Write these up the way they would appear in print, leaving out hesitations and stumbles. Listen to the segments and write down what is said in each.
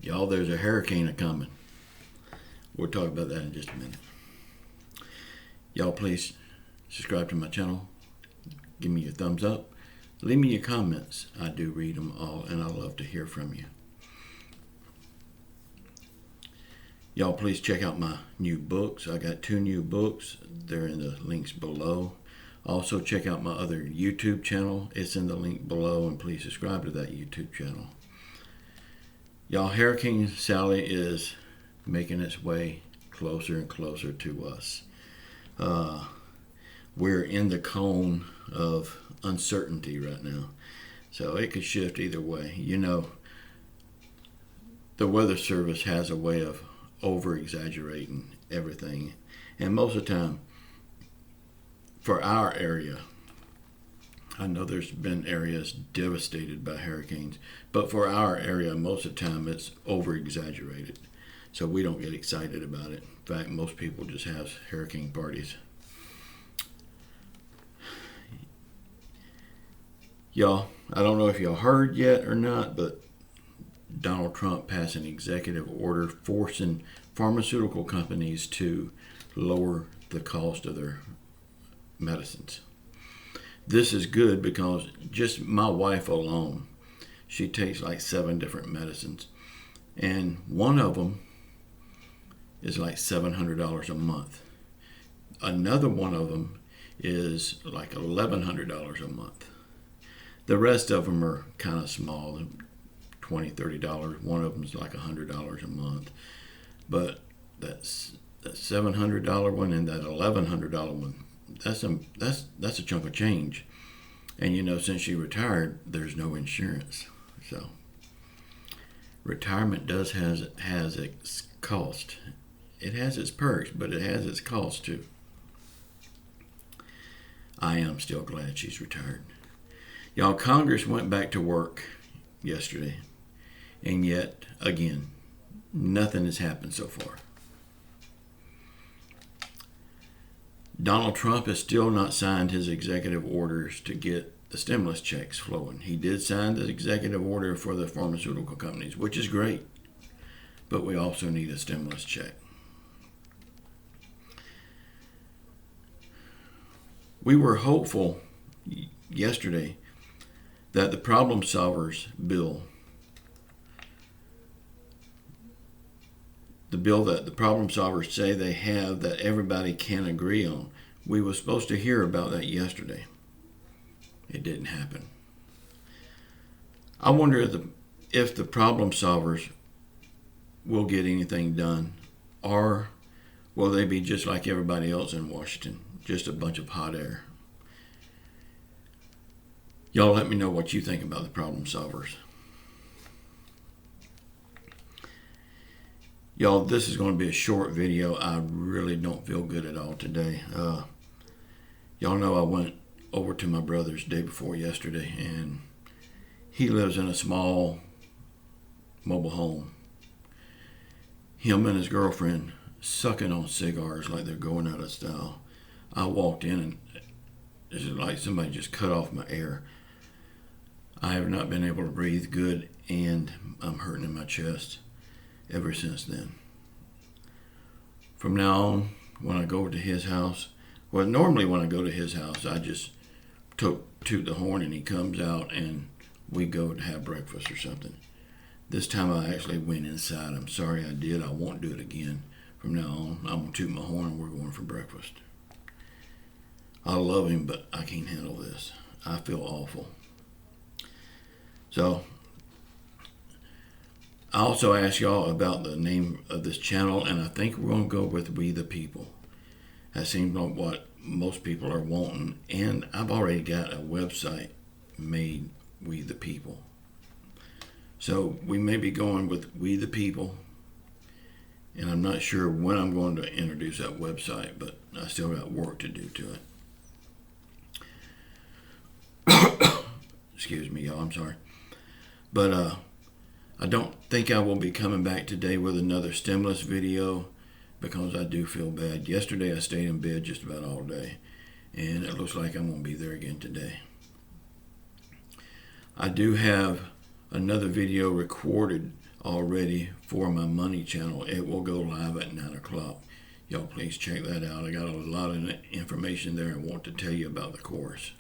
Y'all, there's a hurricane a-coming. We'll talk about that in just a minute. Y'all, please subscribe to my channel. Give me your thumbs up. Leave me your comments. I do read them all, and I love to hear from you. Y'all, please check out my new books. I got 2 new books. They're in the links below. Also, check out my other YouTube channel. It's in the link below, and please subscribe to that YouTube channel. Y'all, Hurricane Sally is making its way closer and closer to us. We're in the cone of uncertainty right now, so it could shift either way. You know, the Weather Service has a way of over-exaggerating everything, and most of the time, for our area, I know there's been areas devastated by hurricanes, but for our area, most of the time it's over-exaggerated, so we don't get excited about it. In fact, most people just have hurricane parties. Y'all, I don't know if y'all heard yet or not, but Donald Trump passed an executive order forcing pharmaceutical companies to lower the cost of their medicines. This is good because just my wife alone, she takes like 7 different medicines, and one of them is like $700 a month. Another one of them is like $1,100 a month. The rest of them are kind of small, $20, $30. One of them is like $100 a month. But that $700 one and that $1,100 one, that's a chunk of change. And you know, since she retired, there's no insurance. So retirement has its cost. It has its perks, but it has its cost too. I am still glad she's retired. Y'all, Congress went back to work yesterday, and yet, again, nothing has happened so far. Donald Trump has still not signed his executive orders to get the stimulus checks flowing. He did sign the executive order for the pharmaceutical companies, which is great, but we also need a stimulus check. We were hopeful yesterday that the problem solvers bill, the bill that the problem solvers say they have that everybody can agree on, we were supposed to hear about that yesterday. It didn't happen. I wonder if the problem solvers will get anything done, or will they be just like everybody else in Washington, just a bunch of hot air? Y'all, let me know what you think about the problem solvers. Y'all, this is going to be a short video. I really don't feel good at all today. Y'all know I went over to my brother's day before yesterday, and he lives in a small mobile home. Him and his girlfriend sucking on cigars like they're going out of style. I walked in, and it's like somebody just cut off my air. I have not been able to breathe good, and I'm hurting in my chest ever since then. From now on, when I go to his house, well, normally when I go to his house, I just toot the horn and he comes out and we go to have breakfast or something. This time I actually went inside. I'm sorry I did. I won't do it again. From now on, I'm going to toot my horn and we're going for breakfast. I love him, but I can't handle this. I feel awful. So, I also asked y'all about the name of this channel, and I think we're going to go with We the People. That seems like what most people are wanting, and I've already got a website made, We the People. So, we may be going with We the People, and I'm not sure when I'm going to introduce that website, but I still got work to do to it. Excuse me, y'all, I'm sorry. But I don't think I will be coming back today with another stimulus video because I do feel bad. Yesterday I stayed in bed just about all day, and it looks like I'm going to be there again today. I do have another video recorded already for my money channel. It will go live at 9 o'clock. Y'all please check that out. I got a lot of information there I want to tell you about the course.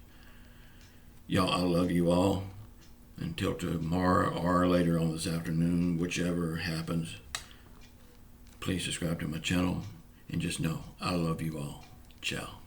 Y'all, I love you all. Until tomorrow or later on this afternoon, whichever happens, please subscribe to my channel and just know I love you all. Ciao.